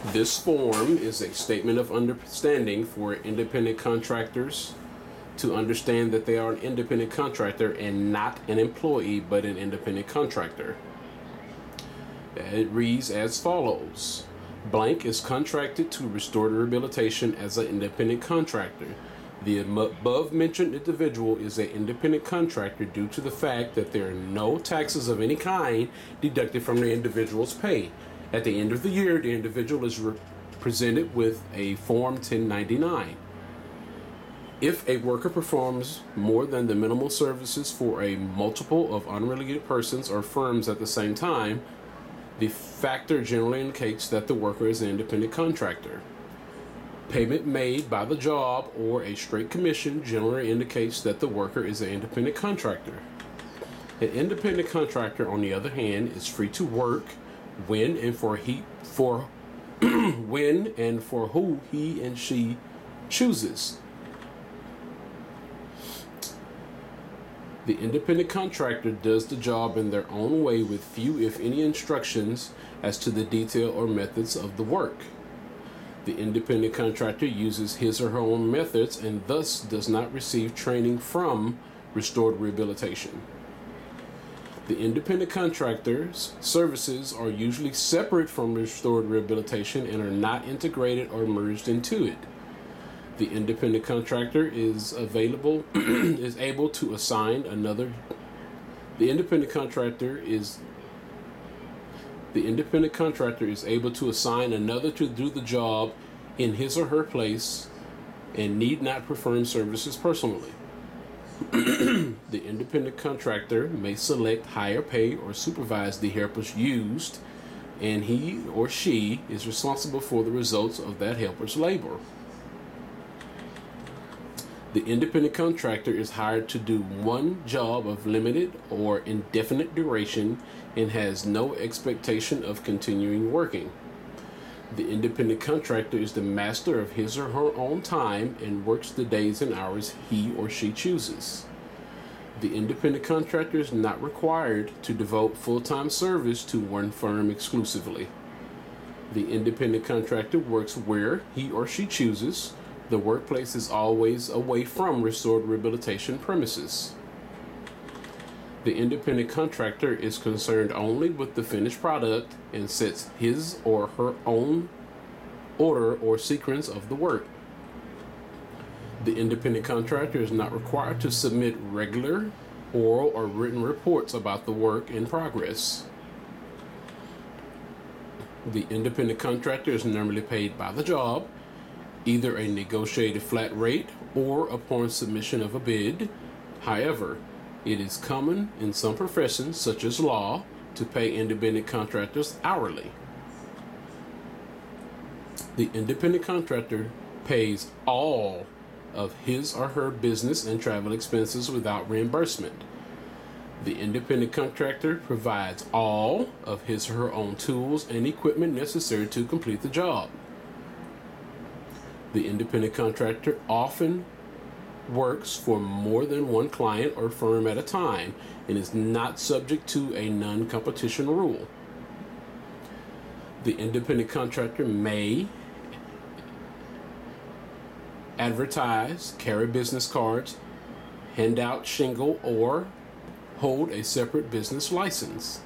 This form is a statement of understanding for independent contractors to understand that they are an independent contractor and not an employee, but an independent contractor. It reads as follows. Blank is contracted to restore the rehabilitation as an independent contractor. The above mentioned individual is an independent contractor due to the fact that there are no taxes of any kind deducted from the individual's pay. At the end of the year, the individual is presented with a Form 1099. If a worker performs more than the minimal services for a multiple of unrelated persons or firms at the same time, the factor generally indicates that the worker is an independent contractor. Payment made by the job or a straight commission generally indicates that the worker is an independent contractor. An independent contractor, on the other hand, is free to work when and for who he and she chooses. The independent contractor does the job in their own way with few, if any, instructions as to the detail or methods of the work. The independent contractor uses his or her own methods and thus does not receive training from restored rehabilitation. The independent contractor's services are usually separate from restored rehabilitation and are not integrated or merged into it. The independent contractor is able to assign another. The independent contractor is able to assign another to do the job in his or her place and need not perform services personally. The independent contractor may select, hire, pay, or supervise the helpers used, and he or she is responsible for the results of that helper's labor. The independent contractor is hired to do one job of limited or indefinite duration and has no expectation of continuing working. The independent contractor is the master of his or her own time and works the days and hours he or she chooses. The independent contractor is not required to devote full-time service to one firm exclusively. The independent contractor works where he or she chooses. The workplace is always away from restored rehabilitation premises. The independent contractor is concerned only with the finished product and sets his or her own order or sequence of the work. The independent contractor is not required to submit regular oral or written reports about the work in progress. The independent contractor is normally paid by the job, either a negotiated flat rate or upon submission of a bid. However, it is common in some professions, such as law, to pay independent contractors hourly. The independent contractor pays all of his or her business and travel expenses without reimbursement. The independent contractor provides all of his or her own tools and equipment necessary to complete the job. The independent contractor often works for more than one client or firm at a time and is not subject to a non-competition rule. The independent contractor may advertise, carry business cards, hand out shingle, or hold a separate business license.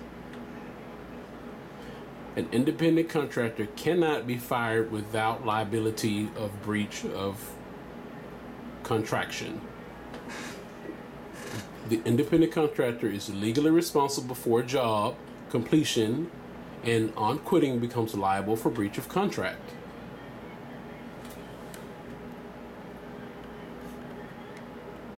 An independent contractor cannot be fired without liability of breach of contraction. The independent contractor is legally responsible for a job completion and on quitting becomes liable for breach of contract.